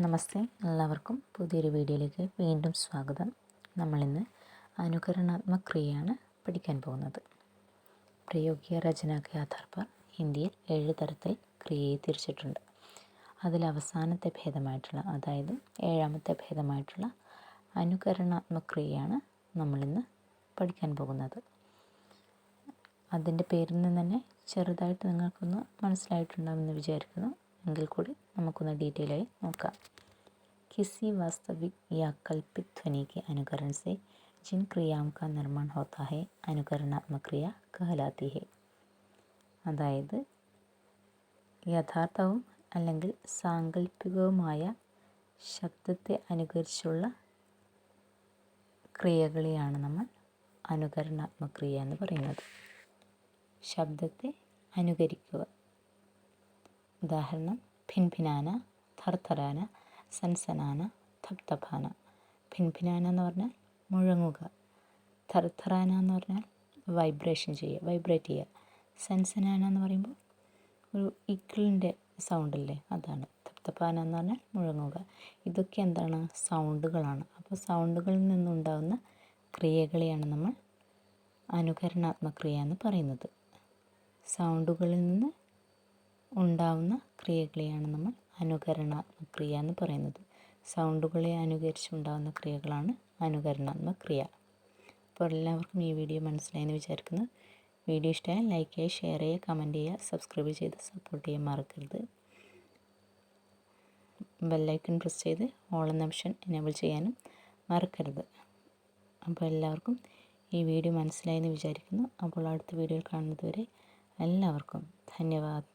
നമസ്തേ, എല്ലാവർക്കും പുതിയൊരു വീഡിയോയിലേക്ക് വീണ്ടും സ്വാഗതം. നമ്മളിന്ന് അനുകരണാത്മക ക്രിയയാണ് പഠിക്കാൻ പോകുന്നത്. പ്രയോഗിക രചന കെ ആധാർ पर ഇന്ത്യയിൽ 7 തരത്തിൽ ക്രിയയെ തിരിച്ചിട്ടുണ്ട്. അതിൽ അവസാനത്തെ ഭേദമായിട്ടുള്ള, അതായത് 7ാമത്തെ ഭേദമായിട്ടുള്ള അനുകരണാത്മക ക്രിയയാണ് നമ്മളിന്ന് പഠിക്കാൻ പോകുന്നത്. അതിൻ്റെ പേരിൽ നിന്ന് തന്നെ ചെറുതായിട്ട് നിങ്ങൾക്കൊന്ന് മനസ്സിലായിട്ടുണ്ടാവുമെന്ന് വിചാരിക്കുന്നു. എങ്കിൽ കൂടി നമുക്കൊന്ന് ഡീറ്റെയിൽ ആയി നോക്കാം. किसी वास्तविक या कल्पित ध्वनि के अनुकरण से जिन क्रियाओं का निर्माण होता है अनुकरणात्मक क्रिया कहलाती है. അതായത് യഥാർത്ഥവും അല്ലെങ്കിൽ സാങ്കല്പികവുമായ ശബ്ദത്തെ അനുകരിച്ചുള്ള ക്രിയകളെയാണ് നമ്മൾ അനുകരണാത്മക ക്രിയ എന്ന് പറയുന്നത്. ശബ്ദത്തെ അനുകരിക്കുക. ഉദാഹരണം ഭിൻഭിനാന, ഥർഥരാന, സൻസനാന, തപ്തപാന. ഭിൻഭിനാന എന്ന് പറഞ്ഞാൽ മുഴങ്ങുക, ഥർഥറാന എന്ന് പറഞ്ഞാൽ വൈബ്രേറ്റ് ചെയ്യുക, സൻസനാന എന്ന് പറയുമ്പോൾ ഒരു ഇക്കിളിൻ്റെ സൗണ്ടല്ലേ, അതാണ്. തപ്തപാന എന്ന് പറഞ്ഞാൽ മുഴങ്ങുക. ഇതൊക്കെ എന്താണ്? സൗണ്ടുകളാണ്. അപ്പോൾ സൗണ്ടുകളിൽ നിന്നുണ്ടാകുന്ന ക്രിയകളെയാണ് നമ്മൾ അനുകരണാത്മക ക്രിയ എന്ന് പറയുന്നത്. സൗണ്ടുകളിൽ നിന്ന് ഉണ്ടാവുന്ന ക്രിയകളെയാണ് നമ്മൾ അനുകരണാത്മക ക്രിയ എന്ന് പറയുന്നത്. സൗണ്ടുകളെ അനുകരിച്ചുണ്ടാകുന്ന ക്രിയകളാണ് അനുകരണാത്മക ക്രിയ. അപ്പോൾ എല്ലാവർക്കും ഈ വീഡിയോ മനസ്സിലായെന്ന് വിചാരിക്കുന്നു. വീഡിയോ ഇഷ്ടമായാൽ ലൈക്ക് ചെയ്യുക, ഷെയർ ചെയ്യുക, കമൻറ്റ് ചെയ്യുക, സബ്സ്ക്രൈബ് ചെയ്ത് സപ്പോർട്ട് ചെയ്യാൻ മറക്കരുത്. ബെല്ലൈക്കൺ പ്രസ് ചെയ്ത് ഓൾ എന്ന ഓപ്ഷൻ എനേബിൾ ചെയ്യാനും മറക്കരുത്. അപ്പോൾ എല്ലാവർക്കും ഈ വീഡിയോ മനസ്സിലായെന്ന് വിചാരിക്കുന്നു. അപ്പോൾ അടുത്ത വീഡിയോയിൽ കാണുന്നത് വരെ എല്ലാവർക്കും ധന്യവാദ്.